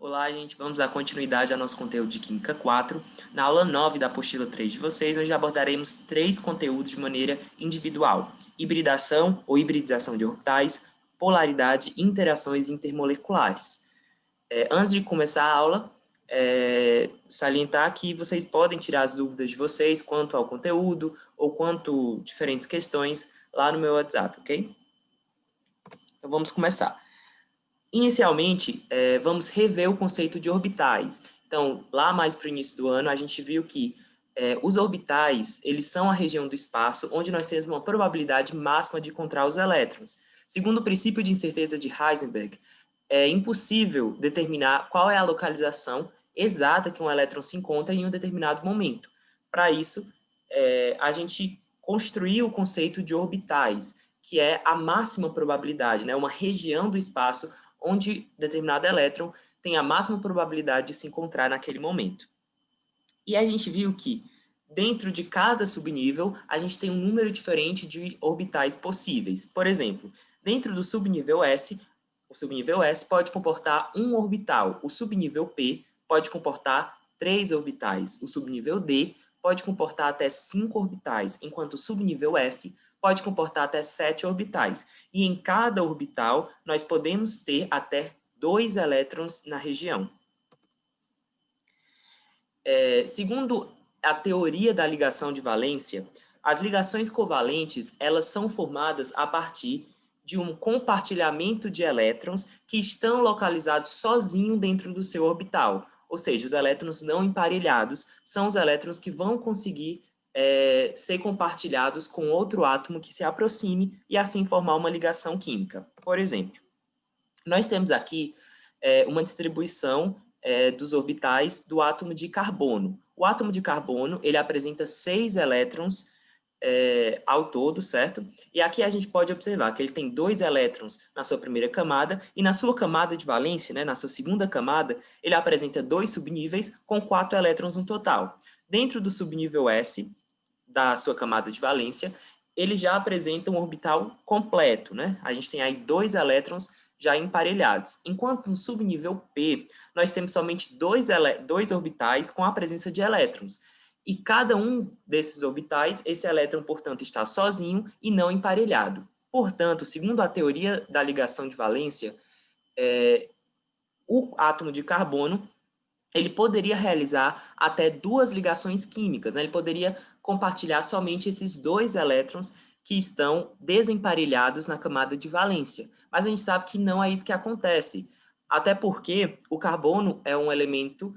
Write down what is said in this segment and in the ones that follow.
Olá, gente. Vamos dar continuidade ao nosso conteúdo de Química 4. Na aula 9 da apostila 3 de vocês, nós já abordaremos 3 conteúdos de maneira individual: hibridação ou hibridização de orbitais, polaridade e interações intermoleculares. Antes de começar a aula, salientar que vocês podem tirar as dúvidas de vocês quanto ao conteúdo ou quanto diferentes questões lá no meu WhatsApp, ok? Então vamos começar. Inicialmente, vamos rever o conceito de orbitais. Então, lá mais para o início do ano, a gente viu que os orbitais, eles são a região do espaço onde nós temos uma probabilidade máxima de encontrar os elétrons. Segundo o princípio de incerteza de Heisenberg, é impossível determinar qual é a localização exata que um elétron se encontra em um determinado momento. Para isso, a gente construiu o conceito de orbitais, que é a máxima probabilidade, né? Uma região do espaço onde determinado elétron tem a máxima probabilidade de se encontrar naquele momento. E a gente viu que, dentro de cada subnível, a gente tem um número diferente de orbitais possíveis. Por exemplo, dentro do subnível S, o subnível S pode comportar um orbital, o subnível P pode comportar 3 orbitais, o subnível D pode comportar até 5 orbitais, enquanto o subnível F pode comportar até 7 orbitais. E em cada orbital, nós podemos ter até 2 elétrons na região. Segundo a teoria da ligação de valência, as ligações covalentes elas são formadas a partir de um compartilhamento de elétrons que estão localizados sozinho dentro do seu orbital. Ou seja, os elétrons não emparelhados são os elétrons que vão conseguir ser compartilhados com outro átomo que se aproxime e assim formar uma ligação química. Por exemplo, nós temos aqui uma distribuição dos orbitais do átomo de carbono. O átomo de carbono, ele apresenta 6 elétrons ao todo, certo? E aqui a gente pode observar que ele tem 2 elétrons na sua primeira camada e na sua camada de valência, né, na sua segunda camada, ele apresenta 2 subníveis com 4 elétrons no total. Dentro do subnível S, da sua camada de valência, ele já apresenta um orbital completo, né? A gente tem aí 2 elétrons já emparelhados. Enquanto no subnível P, nós temos somente dois orbitais com a presença de elétrons. E cada um desses orbitais, esse elétron, portanto, está sozinho e não emparelhado. Portanto, segundo a teoria da ligação de valência, o átomo de carbono ele poderia realizar até 2 ligações químicas, né? Ele poderia compartilhar somente esses 2 elétrons que estão desemparelhados na camada de valência. Mas a gente sabe que não é isso que acontece, até porque o carbono é um elemento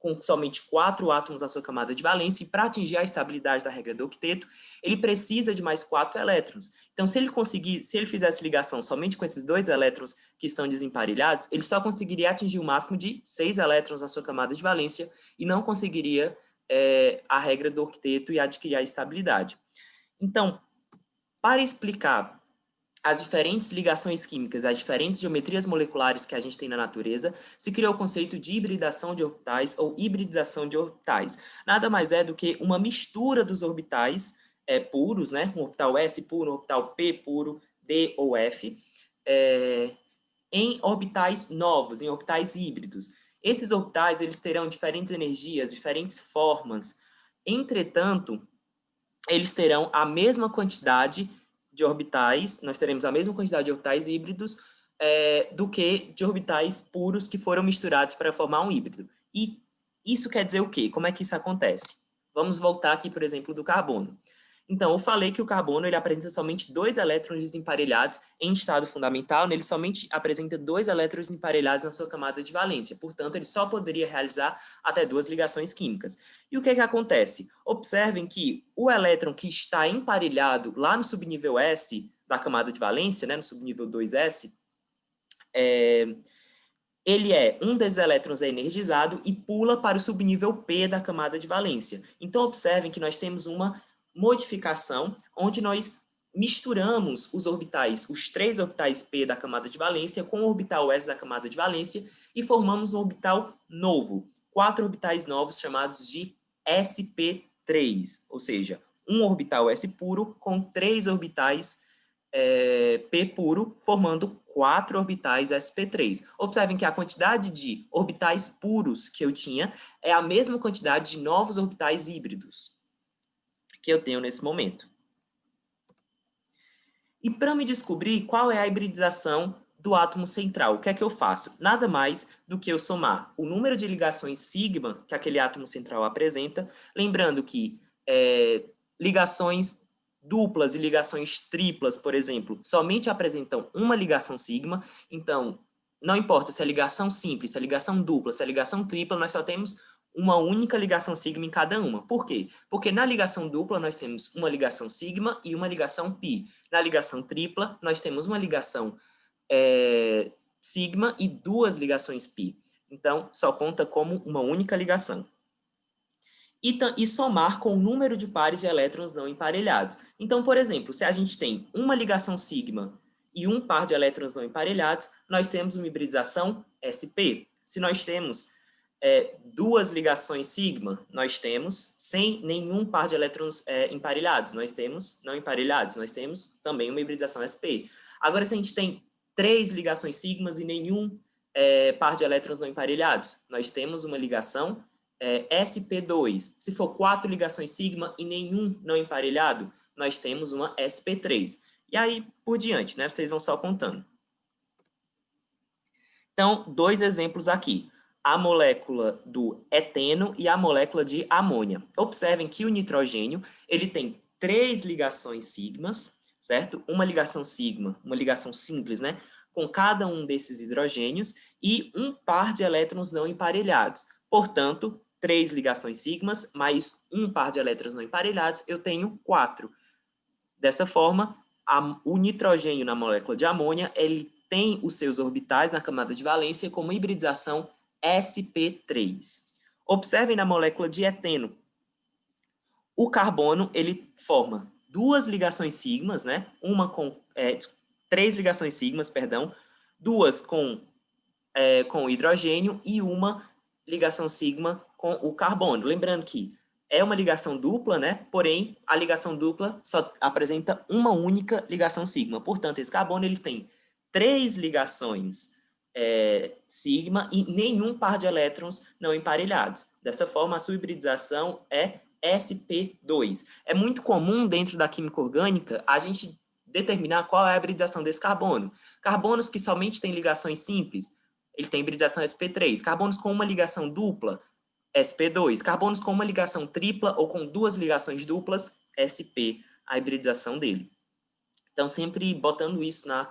com somente 4 átomos na sua camada de valência, e para atingir a estabilidade da regra do octeto, ele precisa de mais 4 elétrons. Então, se ele fizesse ligação somente com esses 2 elétrons que estão desemparelhados, ele só conseguiria atingir o máximo de 6 elétrons na sua camada de valência e não conseguiria a regra do octeto e adquirir a estabilidade. Então, para explicar as diferentes ligações químicas, as diferentes geometrias moleculares que a gente tem na natureza, se criou o conceito de hibridação de orbitais ou hibridização de orbitais. Nada mais é do que uma mistura dos orbitais puros, né? Um orbital S puro, um orbital P puro, D ou F, em orbitais novos, em orbitais híbridos. Esses orbitais eles terão diferentes energias, diferentes formas. Entretanto, eles terão a mesma quantidade de orbitais, nós teremos a mesma quantidade de orbitais híbridos do que de orbitais puros que foram misturados para formar um híbrido. E isso quer dizer o quê? Como é que isso acontece? Vamos voltar aqui, por exemplo, do carbono. Então, eu falei que o carbono ele apresenta somente 2 elétrons desemparelhados em estado fundamental, ele somente apresenta 2 elétrons emparelhados na sua camada de valência, portanto, ele só poderia realizar até 2 ligações químicas. E o que acontece? Observem que o elétron que está emparelhado lá no subnível S da camada de valência, né, no subnível 2S, um desses elétrons é energizado e pula para o subnível P da camada de valência. Então, observem que nós temos uma modificação onde nós misturamos os orbitais, os 3 orbitais P da camada de valência com o orbital S da camada de valência e formamos um orbital novo, 4 orbitais novos chamados de sp3, ou seja, um orbital S puro com 3 orbitais P puro, formando 4 orbitais sp3. Observem que a quantidade de orbitais puros que eu tinha é a mesma quantidade de novos orbitais híbridos que eu tenho nesse momento. E para me descobrir qual é a hibridização do átomo central, o que é que eu faço? Nada mais do que eu somar o número de ligações sigma que aquele átomo central apresenta, lembrando que ligações duplas e ligações triplas, por exemplo, somente apresentam uma ligação sigma, então não importa se é ligação simples, se é ligação dupla, se é ligação tripla, nós só temos uma única ligação sigma em cada uma. Por quê? Porque na ligação dupla nós temos uma ligação sigma e uma ligação pi. Na ligação tripla, nós temos uma ligação sigma e 2 ligações pi. Então, só conta como uma única ligação. E somar com o número de pares de elétrons não emparelhados. Então, por exemplo, se a gente tem uma ligação sigma e um par de elétrons não emparelhados, nós temos uma hibridização sp. Se nós temos 2 ligações sigma, nós temos sem nenhum par de elétrons emparelhados, nós temos não emparelhados, nós temos também uma hibridização sp. Agora, se a gente tem 3 ligações sigmas e nenhum par de elétrons não emparelhados, nós temos uma ligação sp2. Se for 4 ligações sigma e nenhum não emparelhado, nós temos uma sp3. E aí, por diante, né? Vocês vão só contando. Então, 2 exemplos aqui. A molécula do eteno e a molécula de amônia. Observem que o nitrogênio ele tem 3 ligações sigmas, certo? Uma ligação sigma, uma ligação simples, né? Com cada um desses hidrogênios e um par de elétrons não emparelhados. Portanto, 3 ligações sigmas mais um par de elétrons não emparelhados, eu tenho 4. Dessa forma, o nitrogênio na molécula de amônia, ele tem os seus orbitais na camada de valência como hibridização sp3. Observem na molécula de eteno. O carbono, ele forma 2 ligações sigmas, né? Uma com 3 ligações sigmas, perdão, 2 com o hidrogênio e uma ligação sigma com o carbono. Lembrando que é uma ligação dupla, né? Porém, a ligação dupla só apresenta uma única ligação sigma. Portanto, esse carbono ele tem 3 ligações sigma e nenhum par de elétrons não emparelhados. Dessa forma, a sua hibridização é sp2. É muito comum dentro da química orgânica a gente determinar qual é a hibridização desse carbono. Carbonos que somente têm ligações simples, ele tem hibridização sp3. Carbonos com uma ligação dupla, sp2. Carbonos com uma ligação tripla ou com 2 ligações duplas, sp, a hibridização dele. Então, sempre botando isso na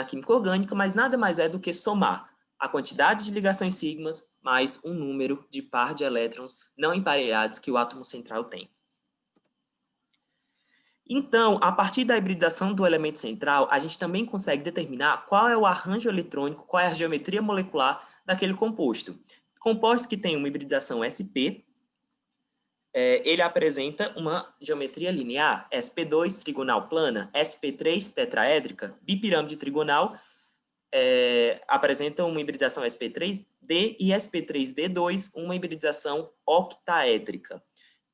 química orgânica, mas nada mais é do que somar a quantidade de ligações sigmas mais um número de par de elétrons não emparelhados que o átomo central tem. Então, a partir da hibridação do elemento central, a gente também consegue determinar qual é o arranjo eletrônico, qual é a geometria molecular daquele composto. Compostos que têm uma hibridação sp, ele apresenta uma geometria linear, sp2 trigonal plana, sp3 tetraédrica, bipirâmide trigonal, apresenta uma hibridação sp3d e sp3d2, uma hibridação octaédrica.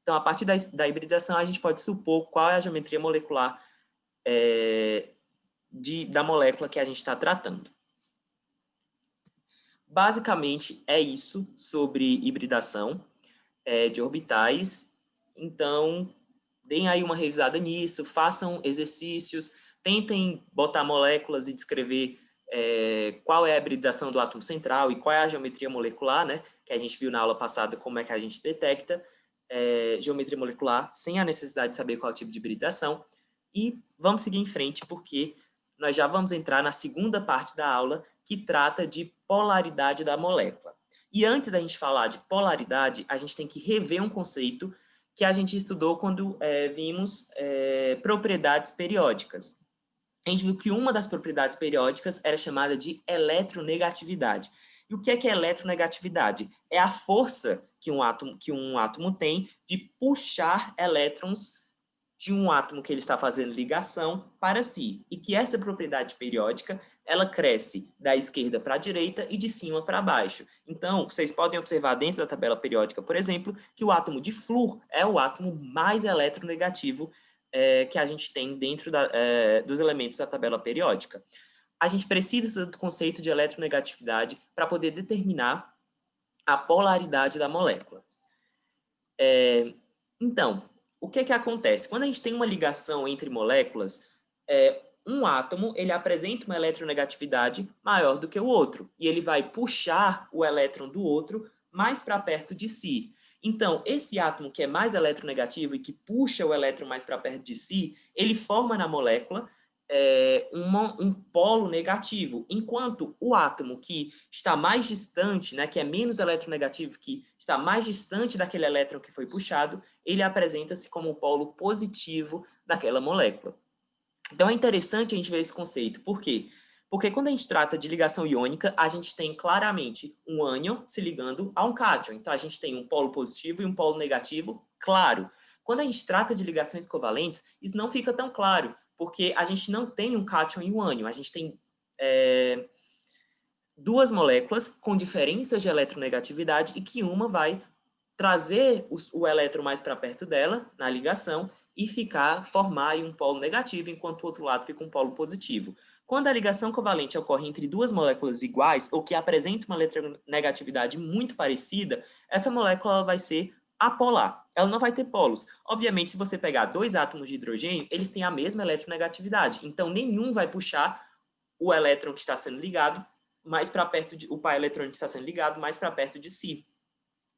Então, a partir da hibridação, a gente pode supor qual é a geometria molecular da molécula que a gente está tratando. Basicamente, é isso sobre hibridação de orbitais. Então, deem aí uma revisada nisso, façam exercícios, tentem botar moléculas e descrever qual é a hibridação do átomo central e qual é a geometria molecular, né? Que a gente viu na aula passada como é que a gente detecta geometria molecular sem a necessidade de saber qual é o tipo de hibridação. E vamos seguir em frente, porque nós já vamos entrar na segunda parte da aula, que trata de polaridade da molécula. E antes da gente falar de polaridade, a gente tem que rever um conceito que a gente estudou quando vimos propriedades periódicas. A gente viu que uma das propriedades periódicas era chamada de eletronegatividade. E o que é eletronegatividade? É a força que um átomo tem de puxar elétrons de um átomo que ele está fazendo ligação para si. E que essa propriedade periódica, ela cresce da esquerda para a direita e de cima para baixo. Então, vocês podem observar dentro da tabela periódica, por exemplo, que o átomo de flúor é o átomo mais eletronegativo que a gente tem dentro dos elementos da tabela periódica. A gente precisa do conceito de eletronegatividade para poder determinar a polaridade da molécula. Então, o que acontece? Quando a gente tem uma ligação entre moléculas, um átomo ele apresenta uma eletronegatividade maior do que o outro, e ele vai puxar o elétron do outro mais para perto de si. Então, esse átomo que é mais eletronegativo e que puxa o elétron mais para perto de si, ele forma na molécula um polo negativo, enquanto o átomo que está mais distante, né, que é menos eletronegativo, que está mais distante daquele elétron que foi puxado, ele apresenta-se como um polo positivo daquela molécula. Então é interessante a gente ver esse conceito. Por quê? Porque quando a gente trata de ligação iônica, a gente tem claramente um ânion se ligando a um cátion. Então a gente tem um polo positivo e um polo negativo, claro. Quando a gente trata de ligações covalentes, isso não fica tão claro, porque a gente não tem um cátion e um ânion. A gente tem duas moléculas com diferenças de eletronegatividade e que uma vai trazer o elétron mais para perto dela, na ligação, e formar um polo negativo, enquanto o outro lado fica um polo positivo. Quando a ligação covalente ocorre entre duas moléculas iguais, ou que apresentam uma eletronegatividade muito parecida, essa molécula vai ser apolar. Ela não vai ter polos. Obviamente, se você pegar dois átomos de hidrogênio, eles têm a mesma eletronegatividade. Então, nenhum vai puxar o elétron que está sendo ligado mais para perto o par eletrônico que está sendo ligado mais para perto de si.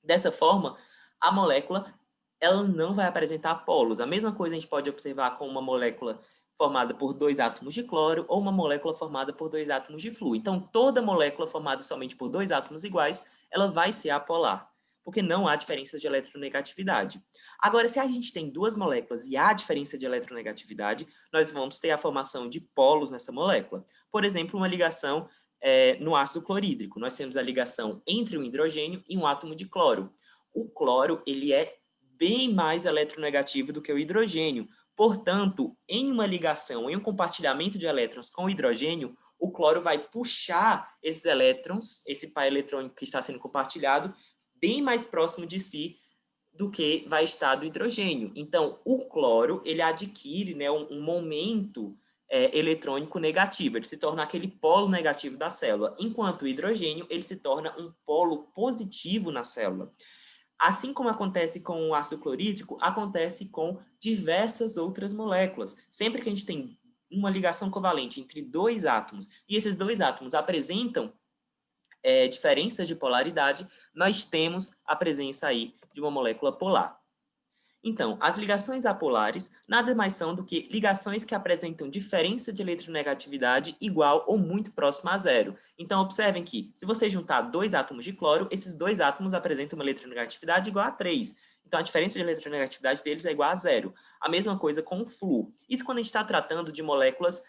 Dessa forma, a molécula ela não vai apresentar polos. A mesma coisa a gente pode observar com uma molécula formada por dois átomos de cloro ou uma molécula formada por dois átomos de flúor. Então, toda molécula formada somente por dois átomos iguais, ela vai ser apolar, porque não há diferenças de eletronegatividade. Agora, se a gente tem duas moléculas e há diferença de eletronegatividade, nós vamos ter a formação de polos nessa molécula. Por exemplo, uma ligação no ácido clorídrico. Nós temos a ligação entre um hidrogênio e um átomo de cloro. O cloro ele é bem mais eletronegativo do que o hidrogênio. Portanto, em uma ligação, em um compartilhamento de elétrons com o hidrogênio, o cloro vai puxar esses elétrons, esse par eletrônico que está sendo compartilhado, bem mais próximo de si do que vai estar do hidrogênio. Então, o cloro ele adquire, né, um momento eletrônico negativo, ele se torna aquele polo negativo da célula, enquanto o hidrogênio ele se torna um polo positivo na célula. Assim como acontece com o ácido clorídrico, acontece com diversas outras moléculas. Sempre que a gente tem uma ligação covalente entre dois átomos, e esses dois átomos apresentam diferenças de polaridade, nós temos a presença aí de uma molécula polar. Então, as ligações apolares nada mais são do que ligações que apresentam diferença de eletronegatividade igual ou muito próxima a zero. Então, observem que, se você juntar dois átomos de cloro, esses dois átomos apresentam uma eletronegatividade igual a 3. Então, a diferença de eletronegatividade deles é igual a zero. A mesma coisa com o flúor. Isso quando a gente está tratando de moléculas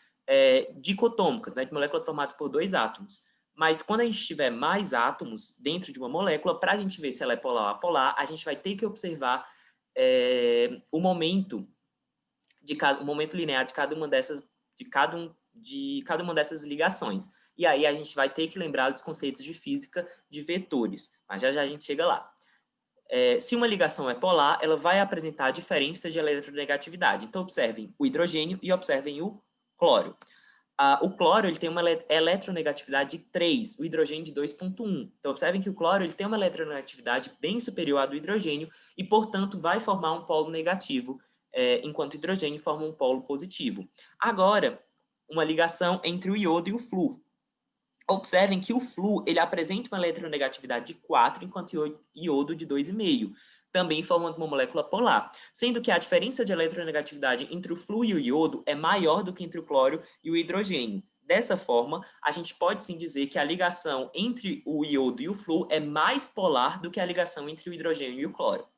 dicotômicas, né, de moléculas formadas por dois átomos. Mas quando a gente tiver mais átomos dentro de uma molécula, para a gente ver se ela é polar ou apolar, a gente vai ter que observar o momento o momento linear de cada uma dessas ligações. E aí a gente vai ter que lembrar dos conceitos de física de vetores, mas já já a gente chega lá. Se uma ligação é polar, ela vai apresentar diferença de eletronegatividade. Então observem o hidrogênio e observem o cloro. O cloro ele tem uma eletronegatividade de 3, o hidrogênio de 2,1. Então, observem que o cloro ele tem uma eletronegatividade bem superior à do hidrogênio e, portanto, vai formar um polo negativo, enquanto o hidrogênio forma um polo positivo. Agora, uma ligação entre o iodo e o flúor. Observem que o flúor ele apresenta uma eletronegatividade de 4, enquanto o iodo de 2,5. Também formando uma molécula polar, sendo que a diferença de eletronegatividade entre o flúor e o iodo é maior do que entre o cloro e o hidrogênio. Dessa forma, a gente pode sim dizer que a ligação entre o iodo e o flúor é mais polar do que a ligação entre o hidrogênio e o cloro.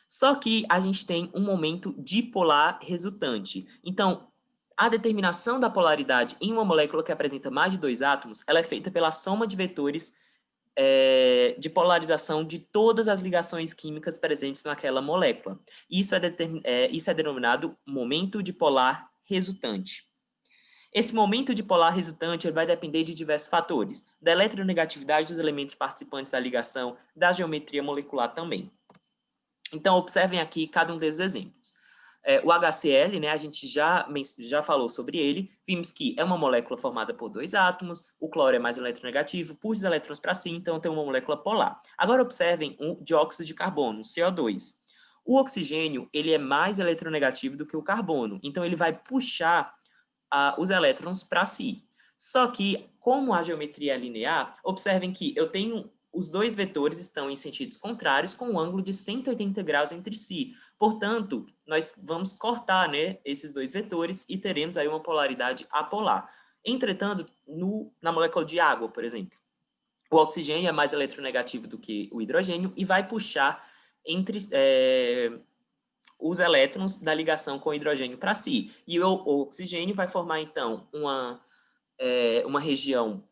Só que a gente tem um momento dipolar resultante. Então, a determinação da polaridade em uma molécula que apresenta mais de dois átomos, ela é feita pela soma de vetores de polarização de todas as ligações químicas presentes naquela molécula. Isso é denominado momento dipolar resultante. Esse momento dipolar resultante ele vai depender de diversos fatores, da eletronegatividade dos elementos participantes da ligação, da geometria molecular também. Então, observem aqui cada um desses exemplos. O HCl, né, a gente já falou sobre ele, vimos que é uma molécula formada por 2 átomos, o cloro é mais eletronegativo, puxa os elétrons para si, então tem uma molécula polar. Agora observem o dióxido de carbono, CO2. O oxigênio, ele é mais eletronegativo do que o carbono, então ele vai puxar os elétrons para si. Só que, como a geometria é linear, observem que eu tenho os dois vetores estão em sentidos contrários com um ângulo de 180 graus entre si. Portanto, nós vamos cortar, né, esses dois vetores e teremos aí uma polaridade apolar. Entretanto, na molécula de água, por exemplo, o oxigênio é mais eletronegativo do que o hidrogênio e vai puxar entre os elétrons da ligação com o hidrogênio para si. E o oxigênio vai formar, então, uma região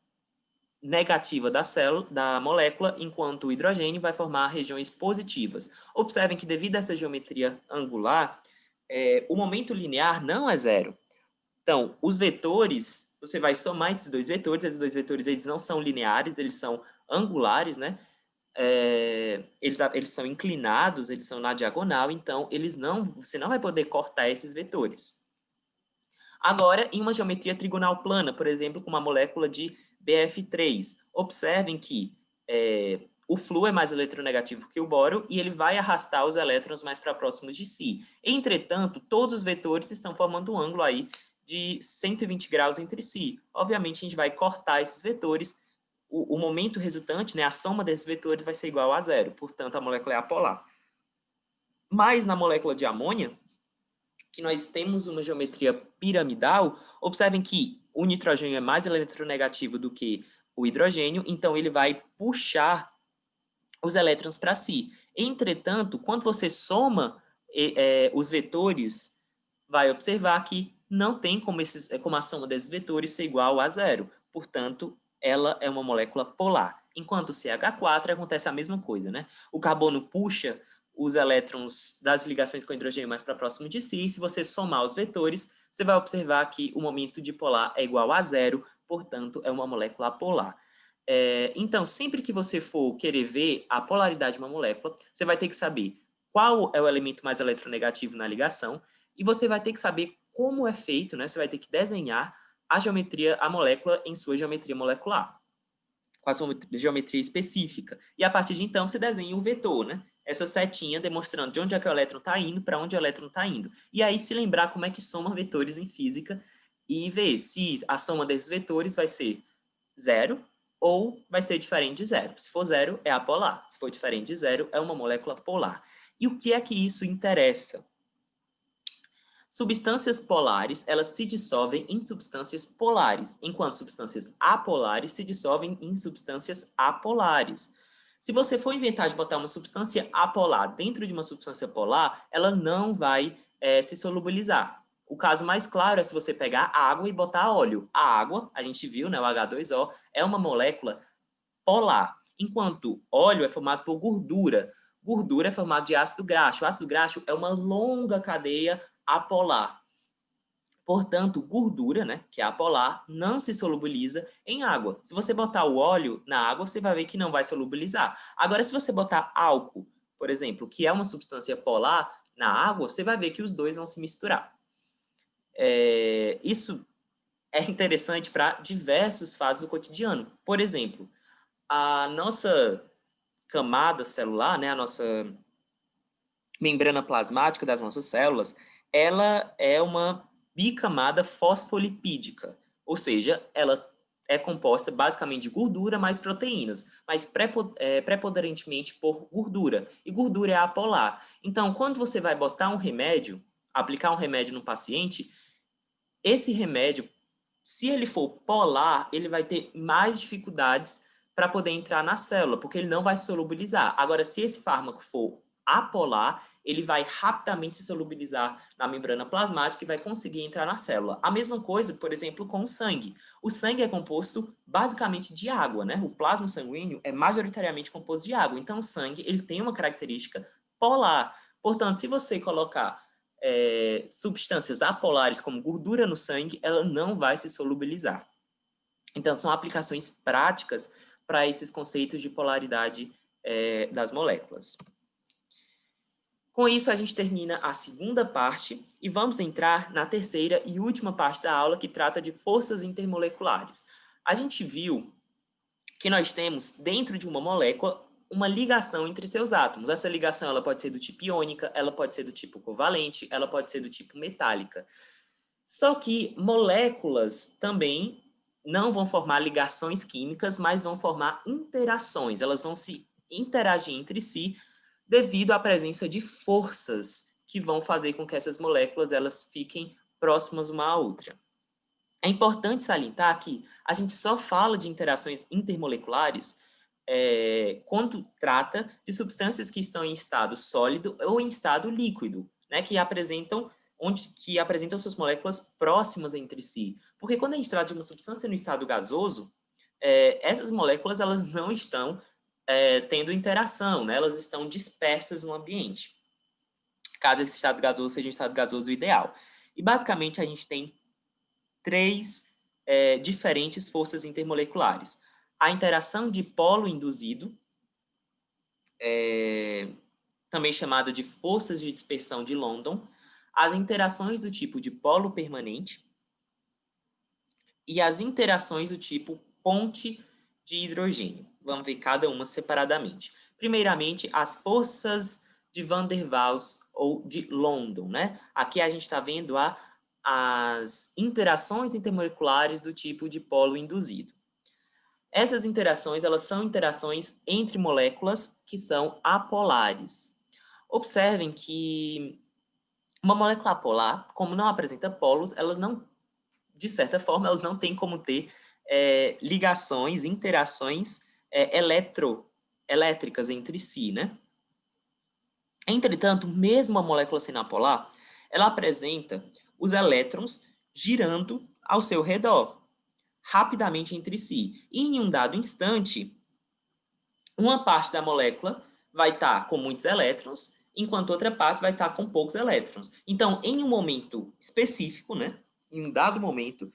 negativa da molécula, enquanto o hidrogênio vai formar regiões positivas. Observem que, devido a essa geometria angular, o momento linear não é zero. Então, os vetores, você vai somar esses dois vetores eles não são lineares, eles são angulares, né? Eles são inclinados, eles são na diagonal, então você não vai poder cortar esses vetores. Agora, em uma geometria trigonal plana, por exemplo, com uma molécula de BF3, observem que o flúor é mais eletronegativo que o boro e ele vai arrastar os elétrons mais para próximos de si. Entretanto, todos os vetores estão formando um ângulo aí de 120 graus entre si. Obviamente, a gente vai cortar esses vetores. O momento resultante, né, a soma desses vetores vai ser igual a zero. Portanto, a molécula é apolar. Mas na molécula de amônia, que nós temos uma geometria piramidal, observem que o nitrogênio é mais eletronegativo do que o hidrogênio, então ele vai puxar os elétrons para si. Entretanto, quando você soma os vetores, vai observar que não tem como a soma desses vetores ser igual a zero. Portanto, ela é uma molécula polar. Enquanto o CH4 acontece a mesma coisa, né? O carbono puxa os elétrons das ligações com hidrogênio mais para próximo de si, e se você somar os vetores, você vai observar que o momento dipolar é igual a zero, portanto, é uma molécula apolar. Então, sempre que você for querer ver a polaridade de uma molécula, você vai ter que saber qual é o elemento mais eletronegativo na ligação, e você vai ter que saber como é feito, né? Você vai ter que desenhar a molécula em sua geometria molecular, com a sua geometria específica. E a partir de então, você desenha o vetor, né? Essa setinha demonstrando de onde é que o elétron está indo, para onde o elétron está indo. E aí se lembrar como é que soma vetores em física e ver se a soma desses vetores vai ser zero ou vai ser diferente de zero. Se for zero, é apolar. Se for diferente de zero, é uma molécula polar. E o que é que isso interessa? Substâncias polares, elas se dissolvem em substâncias polares, enquanto substâncias apolares se dissolvem em substâncias apolares. Se você for inventar de botar uma substância apolar dentro de uma substância polar, ela não vai se solubilizar. O caso mais claro é se você pegar água e botar óleo. A água, a gente viu, né, o H2O, é uma molécula polar, enquanto óleo é formado por gordura. Gordura é formado de ácido graxo. O ácido graxo é uma longa cadeia apolar. Portanto, gordura, né, que é apolar, não se solubiliza em água. Se você botar o óleo na água, você vai ver que não vai solubilizar. Agora, se você botar álcool, por exemplo, que é uma substância polar, na água, você vai ver que os dois vão se misturar. Isso é interessante para diversos fatos do cotidiano. Por exemplo, a nossa camada celular, né, a nossa membrana plasmática das nossas células, ela é uma bicamada fosfolipídica, ou seja, ela é composta basicamente de gordura mais proteínas, mas preponderantemente por gordura, e gordura é apolar. Então, quando você vai botar um remédio, aplicar um remédio no paciente, esse remédio, se ele for polar, ele vai ter mais dificuldades para poder entrar na célula, porque ele não vai solubilizar. Agora, se esse fármaco for apolar, ele vai rapidamente se solubilizar na membrana plasmática e vai conseguir entrar na célula. A mesma coisa, por exemplo, com o sangue. O sangue é composto basicamente de água, né? O plasma sanguíneo é majoritariamente composto de água. Então, o sangue ele tem uma característica polar. Portanto, se você colocar substâncias apolares como gordura no sangue, ela não vai se solubilizar. Então, são aplicações práticas para esses conceitos de polaridade das moléculas. Com isso, a gente termina a segunda parte e vamos entrar na terceira e última parte da aula, que trata de forças intermoleculares. A gente viu que nós temos, dentro de uma molécula, uma ligação entre seus átomos. Essa ligação ela pode ser do tipo iônica, ela pode ser do tipo covalente, ela pode ser do tipo metálica. Só que moléculas também não vão formar ligações químicas, mas vão formar interações. Elas vão se interagir entre si devido à presença de forças que vão fazer com que essas moléculas elas fiquem próximas uma à outra. É importante salientar que a gente só fala de interações intermoleculares quando trata de substâncias que estão em estado sólido ou em estado líquido, né, que apresentam suas moléculas próximas entre si. Porque quando a gente trata de uma substância no estado gasoso, essas moléculas elas não estão tendo interação, né, elas estão dispersas no ambiente, caso esse estado gasoso seja um estado gasoso ideal. E basicamente a gente tem três diferentes forças intermoleculares. A interação de polo induzido, também chamada de forças de dispersão de London, as interações do tipo de polo permanente e as interações do tipo ponte de hidrogênio. Vamos ver cada uma separadamente. Primeiramente, as forças de Van der Waals ou de London, né? Aqui a gente está vendo as interações intermoleculares do tipo de polo induzido. Essas interações, elas são interações entre moléculas que são apolares. Observem que uma molécula apolar, como não apresenta polos, ela não, de certa forma, elas não têm como ter ligações, interações elétricas entre si, né? Entretanto, mesmo a molécula sendo apolar, ela apresenta os elétrons girando ao seu redor, rapidamente entre si. E em um dado instante, uma parte da molécula vai estar com muitos elétrons, enquanto outra parte vai estar com poucos elétrons. Então, em um momento específico, né, em um dado momento,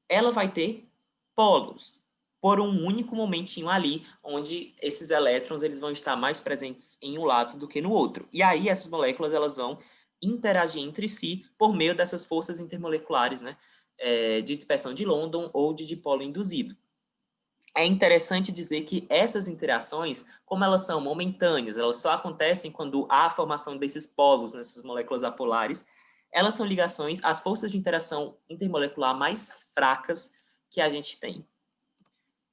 ela vai ter polos, por um único momentinho ali, onde esses elétrons eles vão estar mais presentes em um lado do que no outro. E aí essas moléculas elas vão interagir entre si por meio dessas forças intermoleculares, né, de dispersão de London ou de dipolo induzido. É interessante dizer que essas interações, como elas são momentâneas, elas só acontecem quando há a formação desses polos nessas moléculas apolares, elas são ligações, as forças de interação intermolecular mais fracas que a gente tem.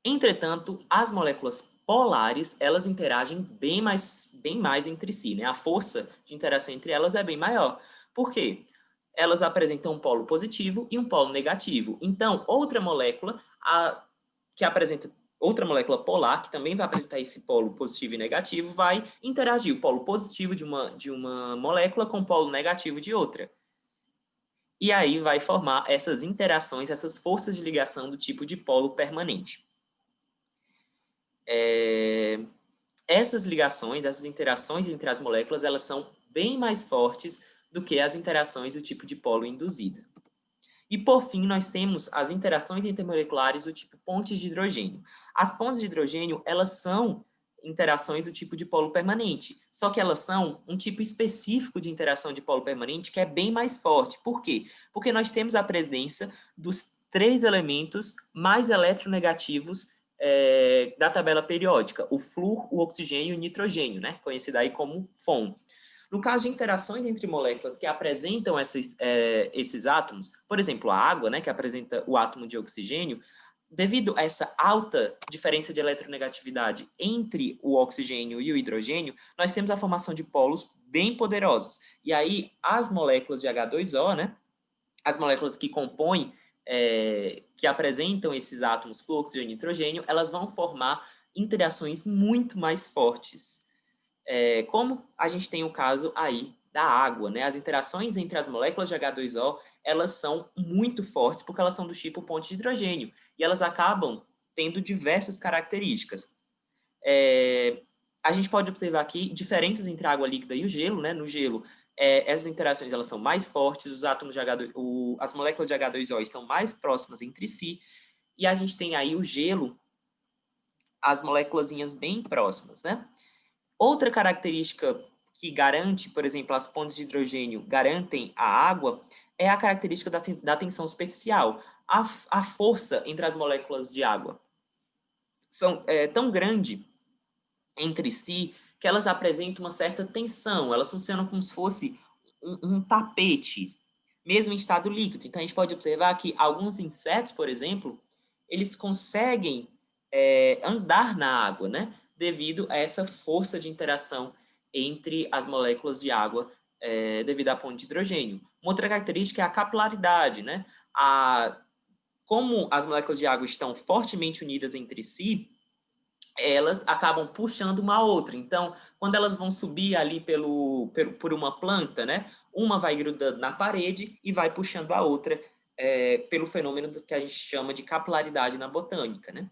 Entretanto, as moléculas polares, elas interagem bem mais entre si, né? A força de interação entre elas é bem maior. Por quê? Elas apresentam um polo positivo e um polo negativo. Então, outra molécula que apresenta outra molécula polar, que também vai apresentar esse polo positivo e negativo, vai interagir o polo positivo de uma molécula com o polo negativo de outra. E aí vai formar essas interações, essas forças de ligação do tipo de polo permanente. Essas ligações, essas interações entre as moléculas, elas são bem mais fortes do que as interações do tipo de polo induzida. E, por fim, nós temos as interações intermoleculares do tipo pontes de hidrogênio. As pontes de hidrogênio, elas são interações do tipo de polo permanente, só que elas são um tipo específico de interação de polo permanente que é bem mais forte. Por quê? Porque nós temos a presença dos três elementos mais eletronegativos da tabela periódica, o flúor, o oxigênio e o nitrogênio, né? Conhecido aí como FON. No caso de interações entre moléculas que apresentam esses átomos, por exemplo, a água, né, que apresenta o átomo de oxigênio, devido a essa alta diferença de eletronegatividade entre o oxigênio e o hidrogênio, nós temos a formação de polos bem poderosos. E aí, as moléculas de H2O, né, as moléculas que compõem, que apresentam esses átomos flúor, oxigênio e nitrogênio, elas vão formar interações muito mais fortes. Como a gente tem o caso aí da água, né? As interações entre as moléculas de H2O, elas são muito fortes porque elas são do tipo ponte de hidrogênio e elas acabam tendo diversas características. A gente pode observar aqui diferenças entre a água líquida e o gelo, né? No gelo, essas interações elas são mais fortes, os átomos de as moléculas de H2O estão mais próximas entre si e a gente tem aí o gelo, as moléculas bem próximas, né? Outra característica que garante, por exemplo, as pontes de hidrogênio garantem a água, é a característica da tensão superficial, a força entre as moléculas de água. É tão grande entre si que elas apresentam uma certa tensão, elas funcionam como se fosse um tapete, mesmo em estado líquido. Então, a gente pode observar que alguns insetos, por exemplo, eles conseguem andar na água, né? Devido a essa força de interação entre as moléculas de água devido à ponte de hidrogênio. Uma outra característica é a capilaridade, né? Como as moléculas de água estão fortemente unidas entre si, elas acabam puxando uma outra. Então, quando elas vão subir ali por uma planta, né, uma vai grudando na parede e vai puxando a outra pelo fenômeno que a gente chama de capilaridade na botânica, né?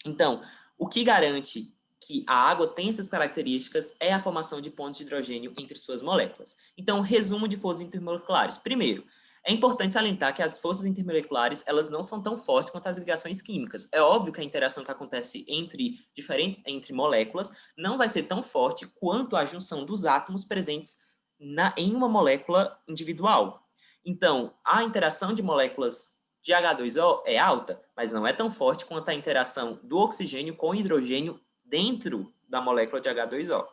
Então, o que garante que a água tem essas características é a formação de pontos de hidrogênio entre suas moléculas. Então, resumo de forças intermoleculares. Primeiro, é importante salientar que as forças intermoleculares elas não são tão fortes quanto as ligações químicas. É óbvio que a interação que acontece entre moléculas não vai ser tão forte quanto a junção dos átomos presentes em uma molécula individual. Então, a interação de moléculas de H2O é alta, mas não é tão forte quanto a interação do oxigênio com o hidrogênio dentro da molécula de H2O.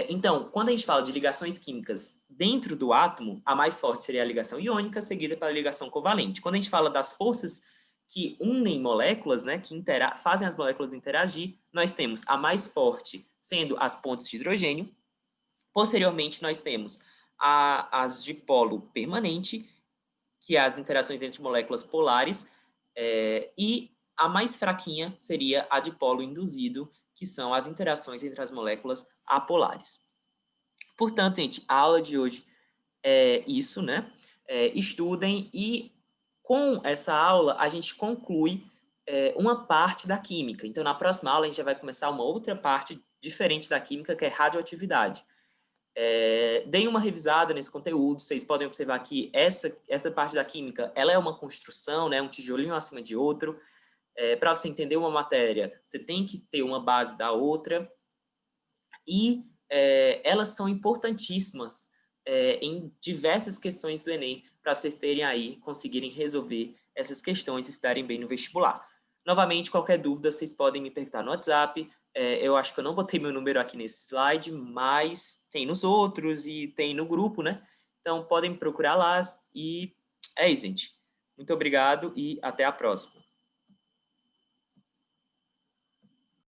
Então, quando a gente fala de ligações químicas dentro do átomo, a mais forte seria a ligação iônica, seguida pela ligação covalente. Quando a gente fala das forças que unem moléculas, né, que fazem as moléculas interagir, nós temos a mais forte sendo as pontes de hidrogênio. Posteriormente, nós temos as de polo permanente, que é as interações entre moléculas polares, e a mais fraquinha seria a de polo induzido, que são as interações entre as moléculas apolares. Portanto, gente, a aula de hoje é isso, né? Estudem e com essa aula a gente conclui uma parte da química. Então, na próxima aula a gente já vai começar uma outra parte diferente da química, que é radioatividade. Deem uma revisada nesse conteúdo, vocês podem observar que essa parte da química ela é uma construção, né, um tijolinho acima de outro. Para você entender uma matéria, você tem que ter uma base da outra, e elas são importantíssimas em diversas questões do Enem, para vocês terem aí, conseguirem resolver essas questões e estarem bem no vestibular. Novamente, qualquer dúvida, vocês podem me perguntar no WhatsApp. Eu acho que eu não botei meu número aqui nesse slide, mas tem nos outros e tem no grupo, né? Então, podem me procurar lá e é isso, gente. Muito obrigado e até a próxima.